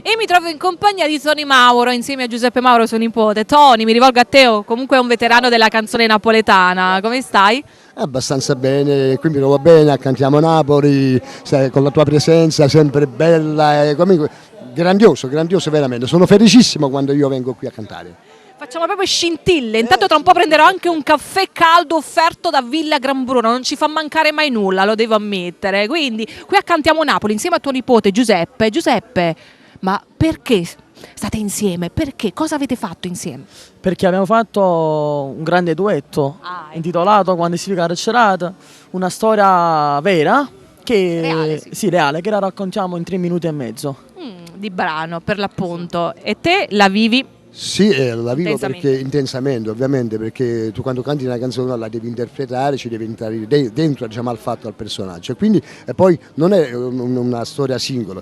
E mi trovo in compagnia di Tony Mauro, insieme a Giuseppe Mauro, suo nipote. Tony, mi rivolgo a te, comunque è un veterano della canzone napoletana, come stai? Abbastanza bene, qui mi trovo bene, cantiamo Napoli, con la tua presenza sempre bella, comunque, grandioso veramente, sono felicissimo quando io vengo qui a cantare. Facciamo proprio scintille, intanto tra un po' prenderò anche un caffè caldo offerto da Villa Gran Bruno, non ci fa mancare mai nulla, lo devo ammettere. Quindi qui a Cantiamo Napoli insieme a tuo nipote Giuseppe. Giuseppe, ma perché state insieme? Perché? Cosa avete fatto insieme? Perché abbiamo fatto un grande duetto intitolato Quando si fica carcerata, una storia vera, reale, che la raccontiamo in 3 minuti e mezzo. Di brano, per l'appunto. E te la vivi? Sì, la vivo intensamente, ovviamente, perché tu quando canti una canzone la devi interpretare, ci devi entrare dentro, diciamo, al fatto, al personaggio. Quindi poi non è una storia singola.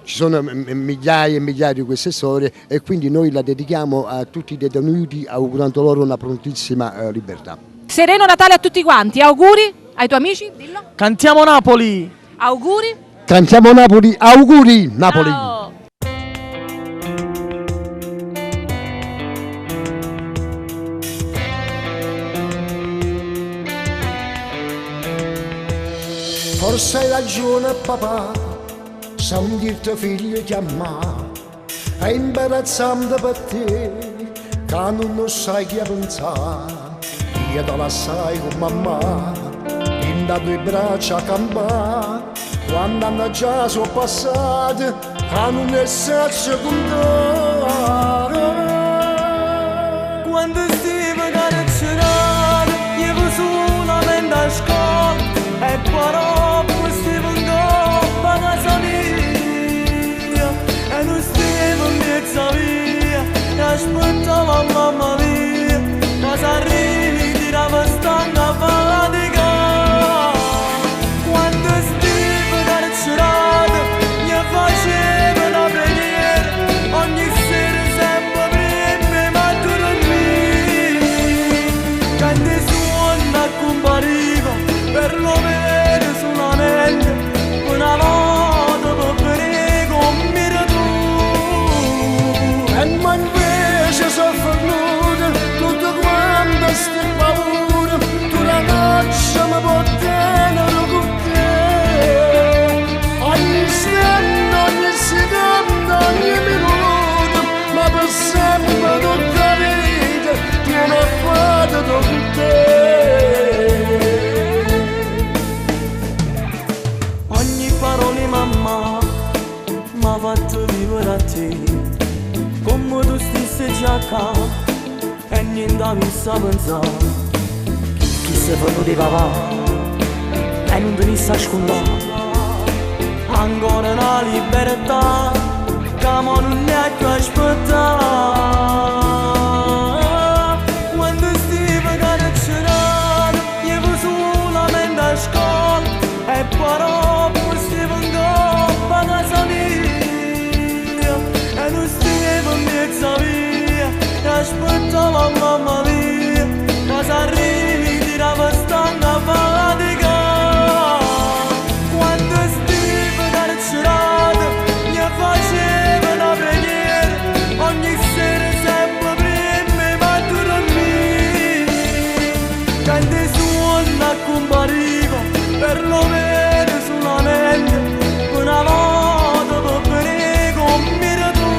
Ci sono migliaia e migliaia di queste storie e quindi noi la dedichiamo a tutti i detenuti, augurando loro una prontissima libertà. Sereno Natale a tutti quanti, auguri ai tuoi amici, dillo. Cantiamo Napoli! Auguri. Cantiamo Napoli, auguri Napoli! Ciao. Forse hai ragione papà, sentirti figlio chiamare, è imbarazzante per te, che non sai chi pensare, io te la sai con mamma, in da tue braccia a campare, quando hanno già sono passate, che non è senza contare. Quando stiamo carcerati, io vi solamente a scuola, e però aspettava mamma mia, cosa arrivi di ravastanga fatica. Quando stivo carcerato, mi faceva una preghiera, ogni sera sempre prima ma tu dormivi. Quando il suono compariva, perlomeno solamente una volta per prego mi tu. Sono fornuta, tutto quanto sti paura, tu la notte mi puoi tenere con te. Ogni istante, ogni secondo, ogni minuto, ma per sempre tutta la vita, tieni a fare con te. Ogni parola mamma m'ha fatto vivere a te. Come tu stessi già qua e niente mi sa pensare. Chi se fanno di papà e non venisse a scuola, ancora una libertà che non ne ha più aspettare. Quando stiamo carcerati, io vi solamente a scuola e però poi stiamo in coppa a casa mia e non stiamo in mezza via e aspettava mamma mia cosa arrivi di ravastanga fatica. Quando stiamo carcerati mi faceva una preghiera ogni sera sempre prima ma tu dormivi. Quando il suono compariva perlomeno solamente una volta per prego mi tu.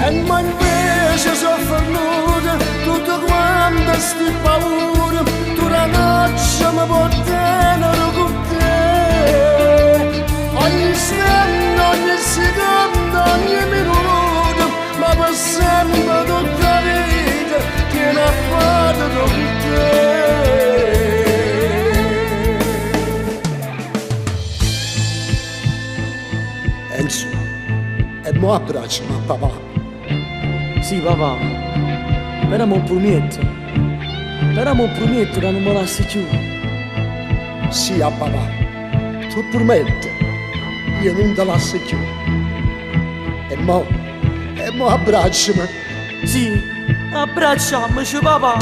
E ma invece sono fornuta, tutto quanto sti paura, tu la notte mi puoi tenere con te. Ogni istante, ogni secondo, ogni minuto, ma per sempre tutta la vita, tieni a fare con te. Enzo, e mo abbraccio papà. Sì papà, però mi prometto che non mi lasci più. Sì a papà, tu prometti, io non te lascio più. E mo abbracciami. Sì, abbracciamoci papà.